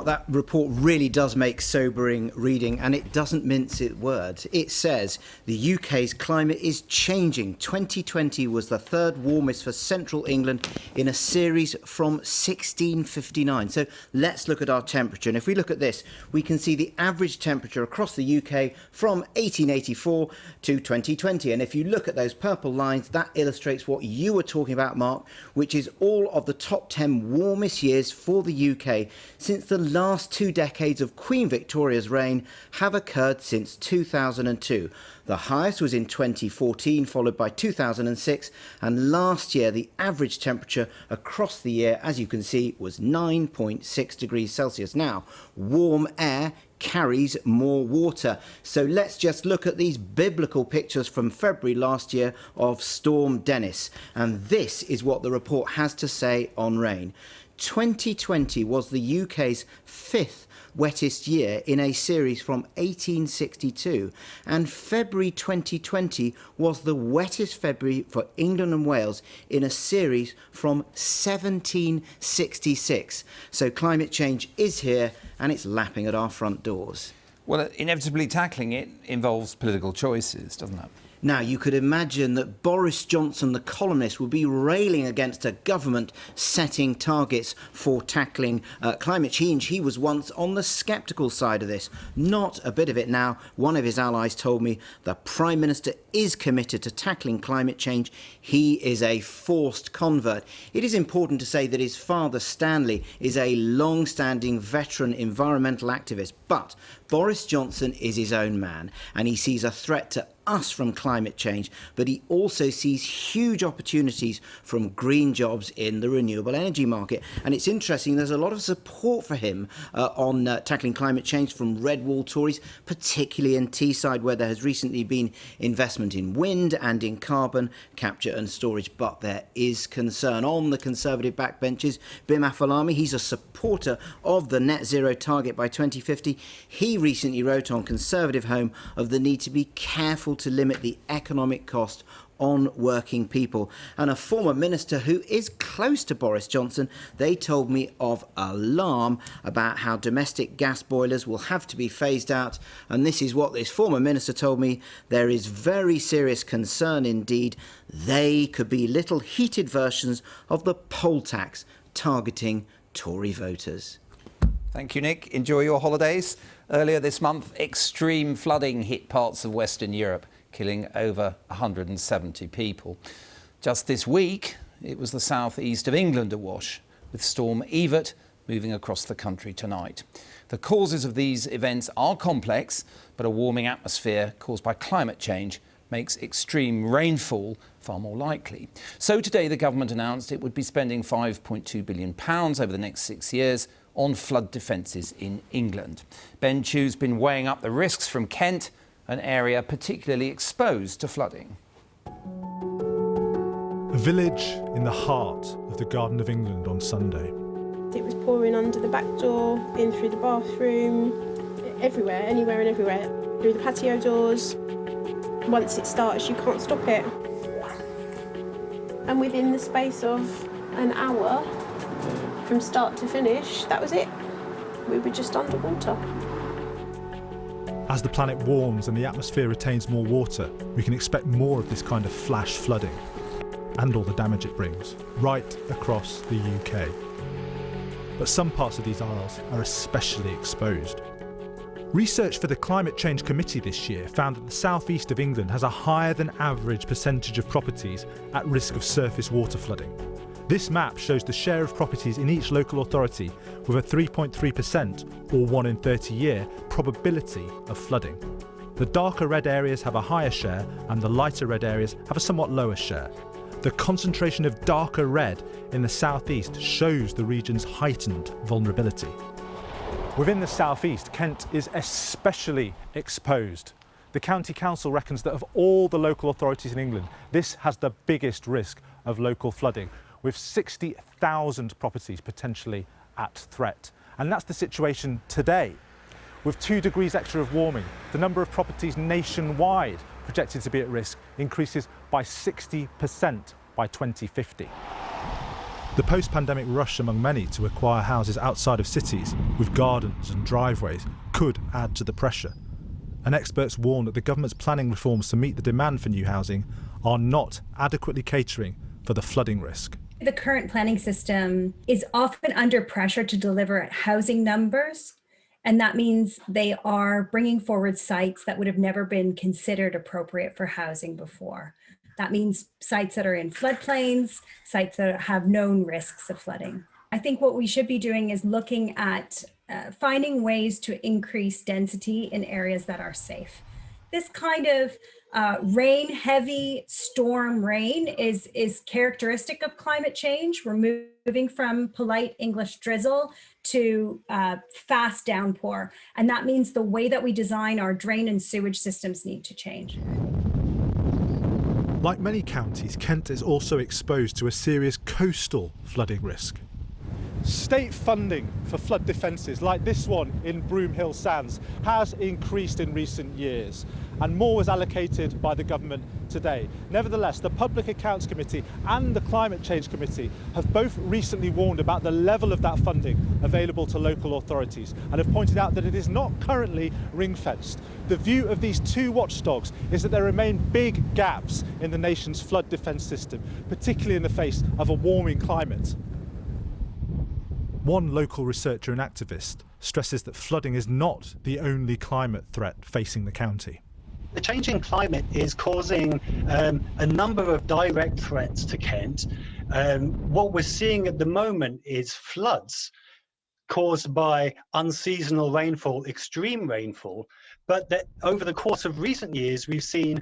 Mark, that report really does make sobering reading, and it doesn't mince its words. It says the UK's climate is changing. 2020 was the third warmest for central England in a series from 1659. So let's look at our temperature. And if we look at this, we can see the average temperature across the UK from 1884 to 2020. And if you look at those purple lines, that illustrates what you were talking about, Mark, which is all of the top 10 warmest years for the UK since the last 2 decades of Queen Victoria's reign have occurred since 2002. The highest was in 2014, followed by 2006, and last year the average temperature across the year, as you can see, was 9.6 degrees Celsius. Now, warm air carries more water. So let's just look at these biblical pictures from February last year of Storm Dennis. And this is what the report has to say on rain. 2020 was the UK's 5th wettest year in a series from 1862, and February 2020 was the wettest February for England and Wales in a series from 1766. So climate change is here and it's lapping at our front doors. Well, inevitably tackling it involves political choices, doesn't it? Now, you could imagine that Boris Johnson, the columnist, would be railing against a government setting targets for tackling climate change. He was once on the sceptical side of this. Not a bit of it now. One of his allies told me the Prime Minister is committed to tackling climate change. He is a forced convert. It is important to say that his father, Stanley, is a long-standing veteran environmental activist. But Boris Johnson is his own man, and he sees a threat to us from climate change, but he also sees huge opportunities from green jobs in the renewable energy market. And it's interesting, there's a lot of support for him on tackling climate change from red wall Tories, particularly in Teesside, where there has recently been investment in wind and in carbon capture and storage. But there is concern on the Conservative backbenches. Bim Afalami, he's a supporter of the net zero target by 2050. He recently wrote on Conservative Home of the need to be careful to limit the economic cost on working people. And a former minister who is close to Boris Johnson, they told me of alarm about how domestic gas boilers will have to be phased out. And this is what this former minister told me: there is very serious concern indeed. They could be little heated versions of the poll tax targeting Tory voters. Thank you, Nick. Enjoy your holidays. Earlier this month, extreme flooding hit parts of Western Europe, killing over 170 people. Just this week, it was the southeast of England awash, with Storm Evert moving across the country tonight. The causes of these events are complex, but a warming atmosphere caused by climate change makes extreme rainfall far more likely. So today, the government announced it would be spending £5.2 billion over the next 6 years on flood defences in England. Ben Chu's been weighing up the risks from Kent, an area particularly exposed to flooding. A village in the heart of the Garden of England on Sunday. It was pouring under the back door, in through the bathroom, everywhere, anywhere and everywhere, through the patio doors. Once it starts, you can't stop it. And within the space of an hour, from start to finish, that was it. We were just underwater. As the planet warms and the atmosphere retains more water, we can expect more of this kind of flash flooding and all the damage it brings, right across the UK. But some parts of these isles are especially exposed. Research for the Climate Change Committee this year found that the southeast of England has a higher than average percentage of properties at risk of surface water flooding. This map shows the share of properties in each local authority with a 3.3% or 1 in 30 year probability of flooding. The darker red areas have a higher share and the lighter red areas have a somewhat lower share. The concentration of darker red in the southeast shows the region's heightened vulnerability. Within the southeast, Kent is especially exposed. The County Council reckons that of all the local authorities in England, this has the biggest risk of local flooding, with 60,000 properties potentially at threat. And that's the situation today. With 2 degrees extra of warming, the number of properties nationwide projected to be at risk increases by 60% by 2050. The post-pandemic rush among many to acquire houses outside of cities with gardens and driveways could add to the pressure. And experts warn that the government's planning reforms to meet the demand for new housing are not adequately catering for the flooding risk. The current planning system is often under pressure to deliver housing numbers, and that means they are bringing forward sites that would have never been considered appropriate for housing before. That means sites that are in floodplains, sites that have known risks of flooding. I think what we should be doing is looking at finding ways to increase density in areas that are safe. This kind of rain, heavy storm rain is characteristic of climate change. We're moving from polite English drizzle to fast downpour. And that means the way that we design our drain and sewage systems need to change. Like many counties, Kent is also exposed to a serious coastal flooding risk. State funding for flood defences, like this one in Broomhill Sands, has increased in recent years, and more was allocated by the government today. Nevertheless, the Public Accounts Committee and the Climate Change Committee have both recently warned about the level of that funding available to local authorities and have pointed out that it is not currently ring-fenced. The view of these two watchdogs is that there remain big gaps in the nation's flood defence system, particularly in the face of a warming climate. One local researcher and activist stresses that flooding is not the only climate threat facing the county. The changing climate is causing a number of direct threats to Kent. What we're seeing at the moment is floods caused by unseasonal rainfall, extreme rainfall, but that over the course of recent years we've seen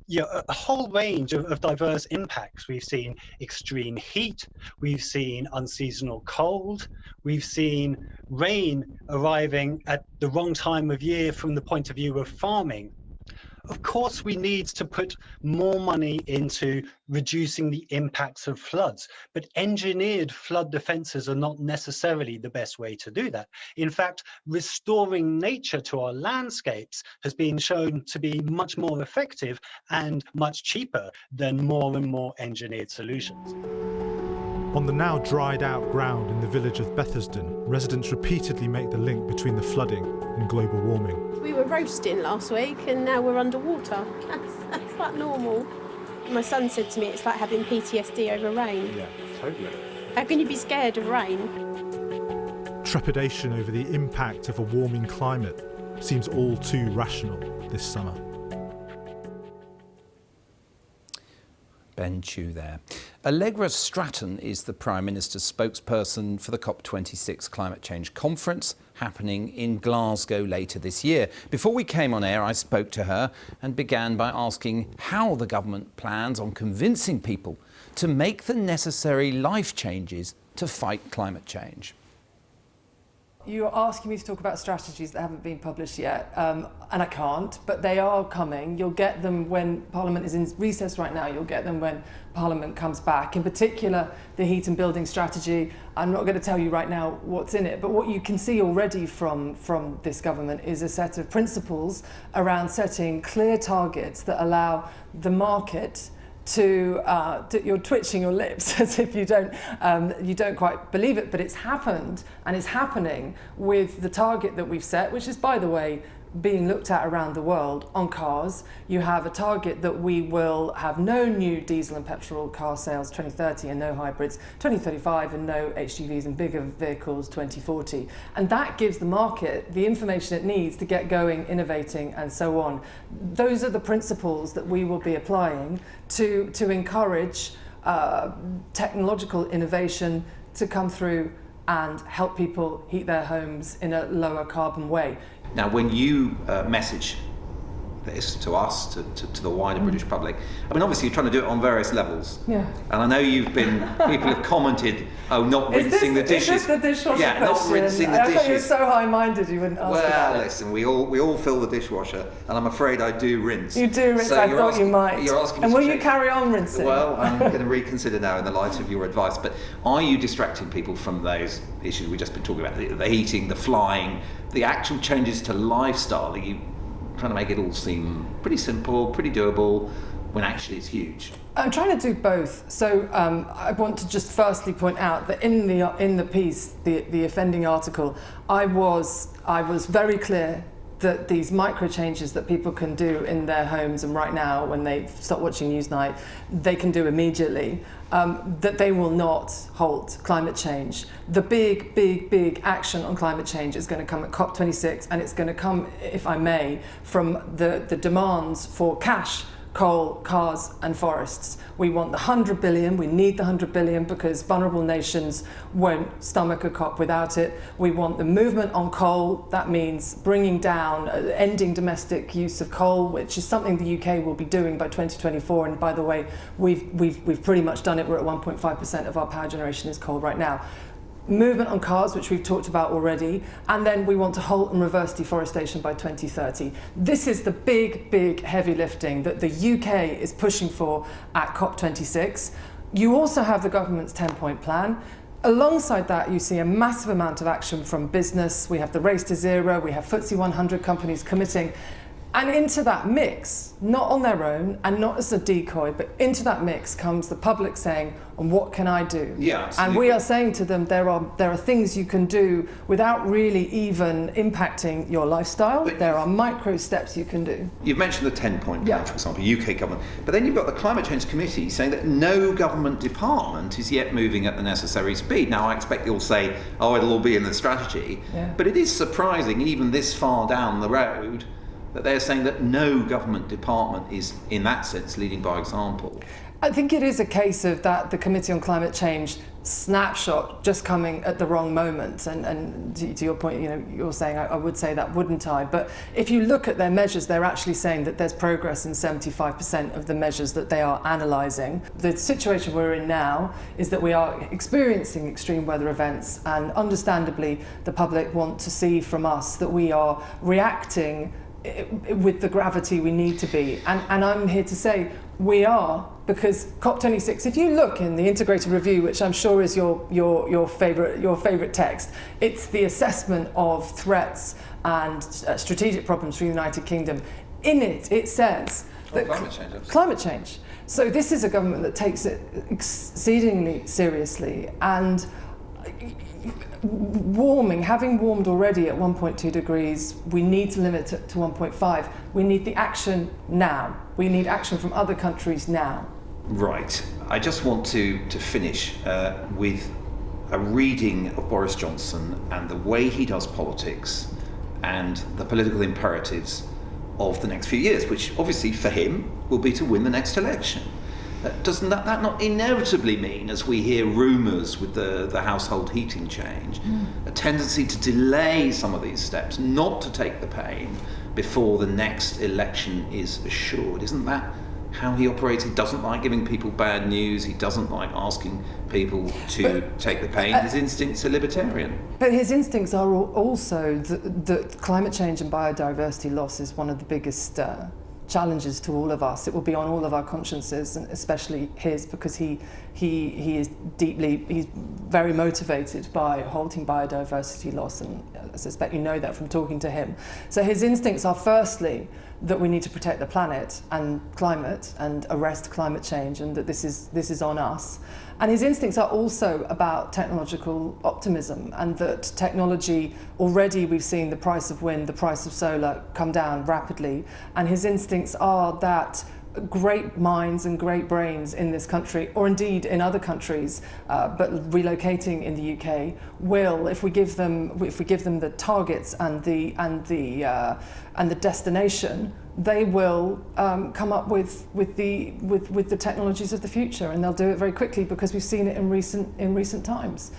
a whole range of diverse impacts. We've seen extreme heat, we've seen unseasonal cold, we've seen rain arriving at the wrong time of year from the point of view of farming. Of course, we need to put more money into reducing the impacts of floods, but engineered flood defences are not necessarily the best way to do that. In fact, restoring nature to our landscapes has been shown to be much more effective and much cheaper than more and more engineered solutions. On the now dried out ground in the village of Bethersden, residents repeatedly make the link between the flooding and global warming. We were roasting last week and now we're underwater. That's that normal? My son said to me it's like having PTSD over rain. Yeah, totally. How can you be scared of rain? Trepidation over the impact of a warming climate seems all too rational this summer. Ben Chu there. Allegra Stratton is the Prime Minister's spokesperson for the COP26 climate change conference happening in Glasgow later this year. Before we came on air, I spoke to her and began by asking how the government plans on convincing people to make the necessary life changes to fight climate change. You're asking me to talk about strategies that haven't been published yet, and I can't, but they are coming. You'll get them when Parliament is in recess right now. You'll get them when Parliament comes back. In particular, the heat and building strategy. I'm not going to tell you right now what's in it, but what you can see already from this government is a set of principles around setting clear targets that allow the market to you're twitching your lips as if you don't quite believe it, but it's happened and it's happening with the target that we've set, which is, by the way, being looked at around the world on cars. You have a target that we will have no new diesel and petrol car sales 2030 and no hybrids 2035 and no HGVs and bigger vehicles 2040. And that gives the market the information it needs to get going, innovating and so on. Those are the principles that we will be applying to encourage technological innovation to come through and help people heat their homes in a lower carbon way. Now, when you message this to us, to the wider British public, I mean, obviously you're trying to do it on various levels. Yeah. And I know people have commented, oh, not rinsing the dishes. Is this the dishwasher question? Not rinsing the dishes. I thought you were dishes. so high-minded you wouldn't ask about it. Well, listen, we all fill the dishwasher, and I'm afraid I do rinse. You do rinse, so I thought you might. You're asking and me will to you carry on rinsing? Well, I'm going to reconsider now in the light of your advice, but are you distracting people from those issues we've just been talking about, the heating, the flying, the actual changes to lifestyle? Are you trying to make it all seem pretty simple, pretty doable, when actually it's huge? I'm trying to do both. So I want to just firstly point out that in the piece, the offending article, I was very clear that these micro changes that people can do in their homes and right now when they stop watching Newsnight, they can do immediately, that they will not halt climate change. The big action on climate change is going to come at COP26, and it's going to come, if I may, from the demands for cash, coal, cars and forests. We want the 100 billion, we need the 100 billion because vulnerable nations won't stomach a COP without it. We want the movement on coal, that means bringing down, ending domestic use of coal, which is something the UK will be doing by 2024, and by the way, we've pretty much done it. We're at 1.5% of our power generation is coal right now. Movement on cars, which we've talked about already, and then we want to halt and reverse deforestation by 2030. This is the big heavy lifting that the UK is pushing for at COP26. You also have the government's 10-point plan. Alongside that, you see a massive amount of action from business. We have the race to zero, we have FTSE 100 companies committing. And into that mix, not on their own and not as a decoy, but into that mix comes the public saying, and what can I do? Yeah, absolutely. And we are saying to them, there are things you can do without really even impacting your lifestyle. But there are micro steps you can do. You've mentioned the 10-point plan, for example, UK government, but then you've got the Climate Change Committee saying that no government department is yet moving at the necessary speed. Now, I expect you'll say, oh, it'll all be in the strategy, but it is surprising, even this far down the road, that they're saying that no government department is, in that sense, leading by example. I think it is a case of that the Committee on Climate Change snapshot just coming at the wrong moment. And to your point, you're saying I would say that, wouldn't I? But if you look at their measures, they're actually saying that there's progress in 75% of the measures that they are analysing. The situation we're in now is that we are experiencing extreme weather events, and understandably, the public want to see from us that we are reacting with the gravity we need to be, and I'm here to say we are, because COP26, if you look in the integrated review, which I'm sure is your favourite text, it's the assessment of threats and strategic problems for the United Kingdom. In it says that climate change. So this is a government that takes it exceedingly seriously, and having warmed already at 1.2 degrees, we need to limit it to 1.5. We need the action now. We need action from other countries now. Right. I just want to finish with a reading of Boris Johnson and the way he does politics and the political imperatives of the next few years, which obviously for him will be to win the next election. Doesn't that not inevitably mean, as we hear rumours with the household heating change, a tendency to delay some of these steps, not to take the pain before the next election is assured? Isn't that how he operates? He doesn't like giving people bad news. He doesn't like asking people to take the pain. His instincts are libertarian. But his instincts are also that climate change and biodiversity loss is one of the biggest challenges to all of us. It will be on all of our consciences, and especially his, because he's very motivated by halting biodiversity loss, and I suspect you know that from talking to him. So his instincts are firstly that we need to protect the planet and climate and arrest climate change, and that this is on us. And his instincts are also about technological optimism, and that technology, already we've seen the price of wind, the price of solar come down rapidly, and his instincts are that great minds and great brains in this country, or indeed in other countries, but relocating in the UK, will, if we give them the targets and the destination, they will come up with the technologies of the future, and they'll do it very quickly because we've seen it in recent times.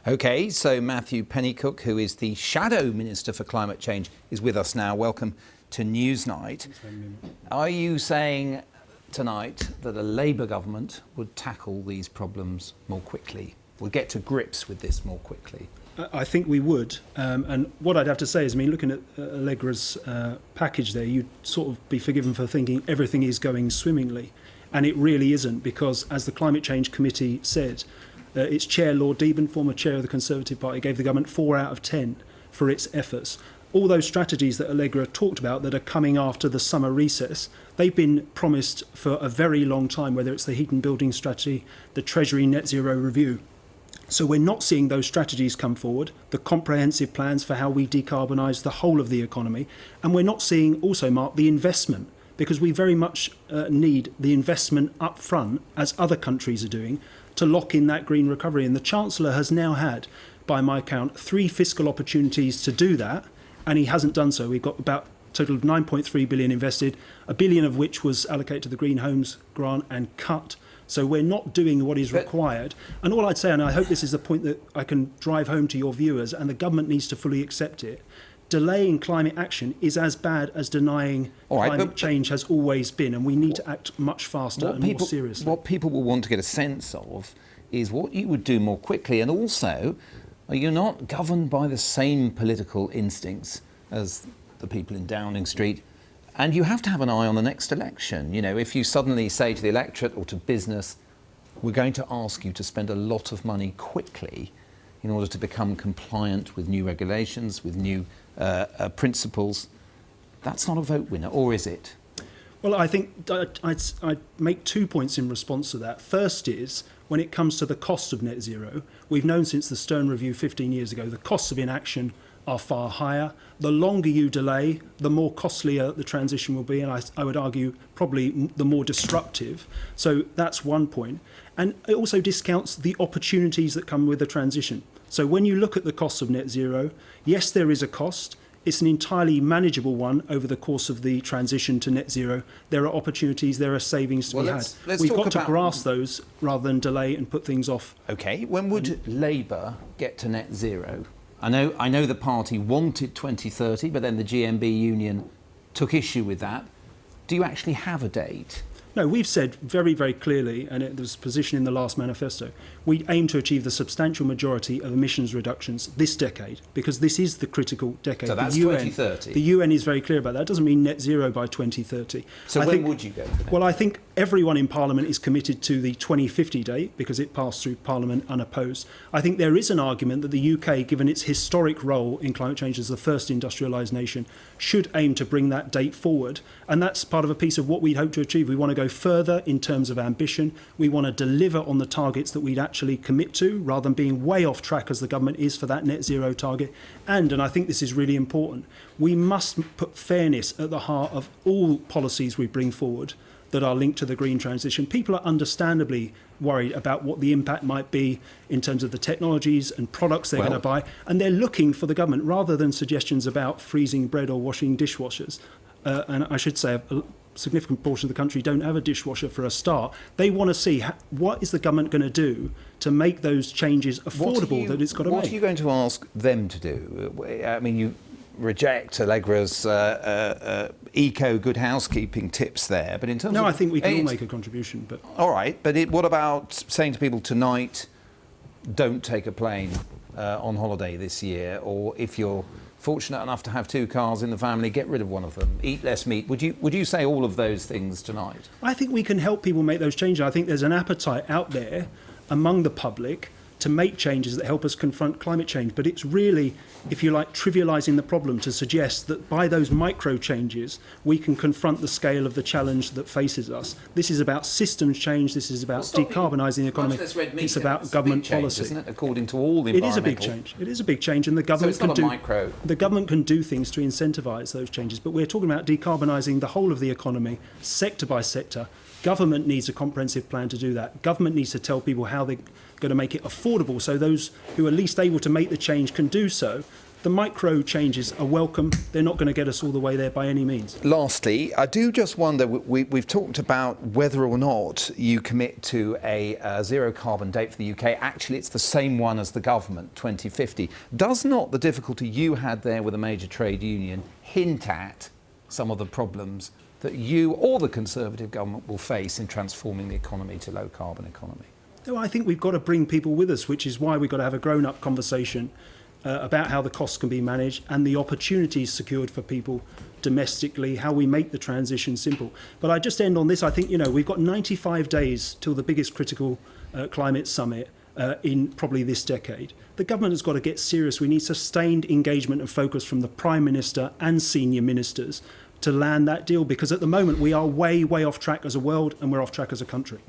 OK, so Matthew Pennycook, who is the Shadow Minister for Climate Change, is with us now. Welcome to Newsnight. Are you saying tonight that a Labour government would tackle these problems more quickly, would get to grips with this more quickly? I think we would. And what I'd have to say is, looking at Allegra's package there, you'd sort of be forgiven for thinking everything is going swimmingly. And it really isn't, because as the Climate Change Committee said, its chair, Lord Deben, former chair of the Conservative Party, gave the government 4 out of 10 for its efforts. all those strategies that Allegra talked about that are coming after the summer recess, they've been promised for a very long time, whether it's the heat and building strategy, the Treasury net zero review. So we're not seeing those strategies come forward, the comprehensive plans for how we decarbonise the whole of the economy. And we're not seeing also, Mark, the investment, because we very much need the investment up front, as other countries are doing, to lock in that green recovery. And the Chancellor has now had, by my count, 3 fiscal opportunities to do that, and he hasn't done so. We've got about a total of 9.3 billion invested, $1 billion of which was allocated to the Green Homes grant and cut. So we're not doing what is required. And all I'd say, and I hope this is the point that I can drive home to your viewers, and the government needs to fully accept it, delaying climate action is as bad as denying climate change has always been, and we need to act much faster and more seriously. What people will want to get a sense of is what you would do more quickly, and also, are you not governed by the same political instincts as the people in Downing Street? And you have to have an eye on the next election. You know, if you suddenly say to the electorate or to business, we're going to ask you to spend a lot of money quickly in order to become compliant with new regulations, with new principles, that's not a vote winner, or is it? Well, I think I'd make 2 points in response to that. First is, when it comes to the cost of net zero, we've known since the Stern Review 15 years ago, the costs of inaction are far higher. The longer you delay, the more costlier the transition will be, and I would argue probably the more disruptive. So that's one point. And it also discounts the opportunities that come with the transition. So when you look at the costs of net zero, yes, there is a cost. It's an entirely manageable one over the course of the transition to net zero. There are opportunities, there are savings to be had. We've got to grasp those rather than delay and put things off. OK, when would Labour get to net zero? I know the party wanted 2030, but then the GMB union took issue with that. Do you actually have a date? No, we've said very, very clearly, and it was a position in the last manifesto, we aim to achieve the substantial majority of emissions reductions this decade, because this is the critical decade. So that's 2030? The UN is very clear about that. It doesn't mean net zero by 2030. So when would you go for that? Well, I think everyone in Parliament is committed to the 2050 date, because it passed through Parliament unopposed. I think there is an argument that the UK, given its historic role in climate change as the first industrialised nation, should aim to bring that date forward. And that's part of a piece of what we'd hope to achieve. We want to go further in terms of ambition. We want to deliver on the targets that we'd actually commit to, rather than being way off track as the government is for that net zero target. And I think this is really important, we must put fairness at the heart of all policies we bring forward that are linked to the green transition. People are understandably worried about what the impact might be in terms of the technologies and products they're going to buy, and they're looking for the government, rather than suggestions about freezing bread or washing dishwashers. And I should say a significant portion of the country don't have a dishwasher for a start. They want to see what is the government going to do to make those changes affordable that it's got to make. What are you going to ask them to do? I mean, you reject Allegra's eco good housekeeping tips there, but in terms of... No, I think we can all make a contribution. But all right, but what about saying to people tonight, don't take a plane on holiday this year, or if you're fortunate enough to have 2 cars in the family, get rid of one of them, eat less meat. Would you say all of those things tonight? I think we can help people make those changes. I think there's an appetite out there among the public to make changes that help us confront climate change. But it's really, if you like, trivialising the problem to suggest that by those micro changes, we can confront the scale of the challenge that faces us. This is about systems change. This is about decarbonising the economy. It's about government policy. Isn't it? According to all the environmental... It is a big change. It is a big change, and the government so it's not a micro. The government can do things to incentivise those changes. But we're talking about decarbonising the whole of the economy, sector by sector. Government needs a comprehensive plan to do that. Government needs to tell people how they're going to make it affordable, so those who are least able to make the change can do so. The micro changes are welcome. They're not going to get us all the way there by any means. Lastly, I do just wonder, we've talked about whether or not you commit to a zero carbon date for the UK. Actually, it's the same one as the government, 2050. Does not the difficulty you had there with a major trade union hint at some of the problems that you or the Conservative government will face in transforming the economy to low carbon economy? No, I think we've got to bring people with us, which is why we've got to have a grown-up conversation about how the costs can be managed and the opportunities secured for people domestically, how we make the transition simple. But I just end on this. I think, we've got 95 days till the biggest critical climate summit. in probably this decade. The government has got to get serious. We need sustained engagement and focus from the Prime Minister and senior ministers to land that deal, because at the moment we are way off track as a world and we're off track as a country.